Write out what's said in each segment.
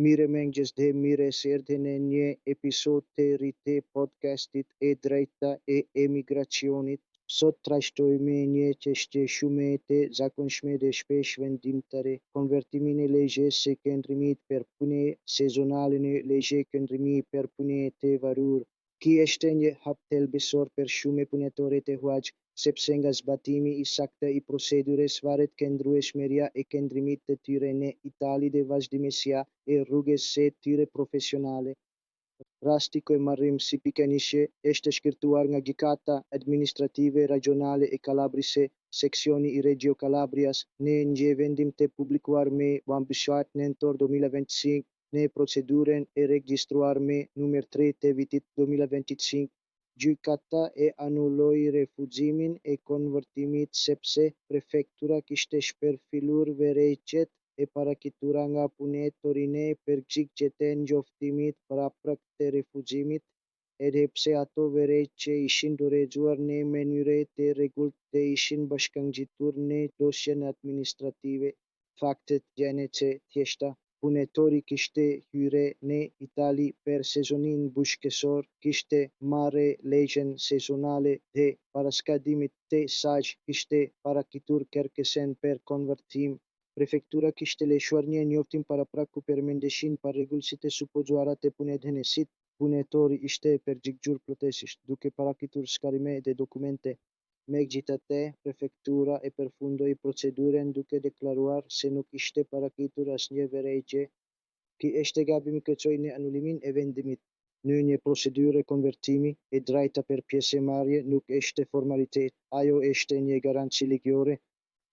Mirë mëngjes dhe mirë se erdhi në një episod të ri të podcastit e drejta e emigracionit. Sot trashtojmë një çështje shumë të zakonshme dhe shpesh vendimtare, konvertimin e lejes së qëndrimit për punë sezonale në leje qëndrimi për punë të varur. Ky është një hap thelbësor për shumë punëtorë të huaj, sepse nga zbatimi I saktë I procedurës varet qëndrueshmëria e qëndrimit të tyre në Itali dhe vazhdimësia e rrugës së tyre profesionale. Rasti ku marrim si pikënisje është shkërtuar nga Gjykata Administrative Rajonale e Kalabrisë, seksioni I Reggio Calabrias, në një vendim të publikuar me Wambushat nëntor 2025 në procedurën e regjistruar me numër 3 të vitit 2025. Gjykata e anulloi refuzimin e konvertimit sepse prefektura kishte shpërfillur vërejtjet e paraqitura nga punëtorinë për çikjetën e njoftimit prapak të refuzimit, edhe pse ato vërejtje ishin dorëzuar në mënyrë të rregullt dhe ishin bashkangjitur në dosjen administrative. Faktet janë të thjeshta. Punëtori kishte hyrë në Itali për sezonin bashkësor, kishte marrë lejen sezonale dhe paraskadimit të saj kishte paraqitur kërkesën për konvertim. Prefektura kishte lëshuar një njoftim parapraku për mendesin pa rregullsi të supozuara të punëdhënësit. Punëtori ishte përgjigjur plotësisht, duke paraqitur skarime dhe dokumente. Megjithatë, prefektura e përfundoi procedurën duke deklaruar se nuk ishte paraqitur asnjë vërejtje. Ky është gabimi që çoi në anullimin e vendimit. Në një procedurë konvertimi, e drejta për pjesëmarrje nuk është formalitet, ajo është një garanci ligjore.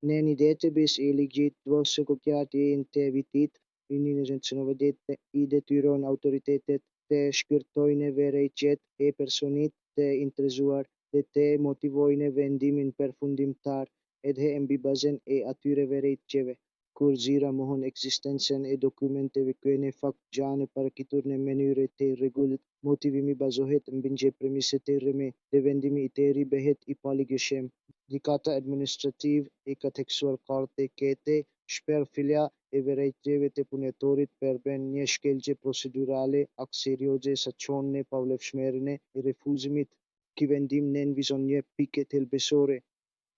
Në një database e ligjit ose kopjatë të vitit 1990 I detyron autoritetet të shkërtojnë vërejtjet e personit të interesuar dhe të motivojnë vendimin përfundimtar, edhe mbi bazën e atyre vërejtjeve. Kur zira mohon ekzistencën e dokumenteve që në fakt janë paraqitur në mënyrë të rregullt, motivimi bazohet mbi një premisë të rrëme dhe vendimi I tyre bëhet I paligjshëm. Gjykata administrative e ka theksuar qartë që shpërfillja e vërejtjeve të punëtorit përbën një shkelje procedurale aq serioze sa çon në pavlefshmërinë e refuzimit. Ky vendim nënvizon një pikë thelbësore.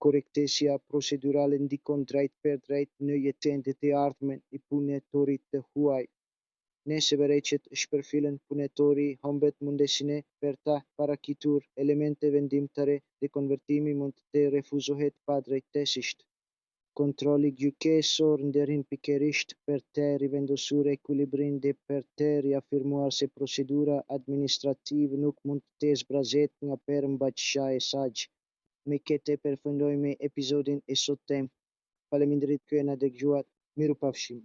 Korrektësia procedurale ndikon drejt për drejt në jetën e të ardhmen e punëtorit të huaj. Nëse vërejtjet shpërfillen, punëtori humbet mundësinë për ta paraqitur elemente vendimtare dhe konvertimi mund të refuzohet padrejtësisht. Kontrolli gjykesor ndërhin pikërisht për të rivendosur ekuilibrin dhe për të riafirmuar se procedura administrative nuk mund të zbrazet nga përmbajtja e saj. Me këtë përfundojmë episodin e sotëm. Faleminderit që na dëgjuat. Mirupafshim.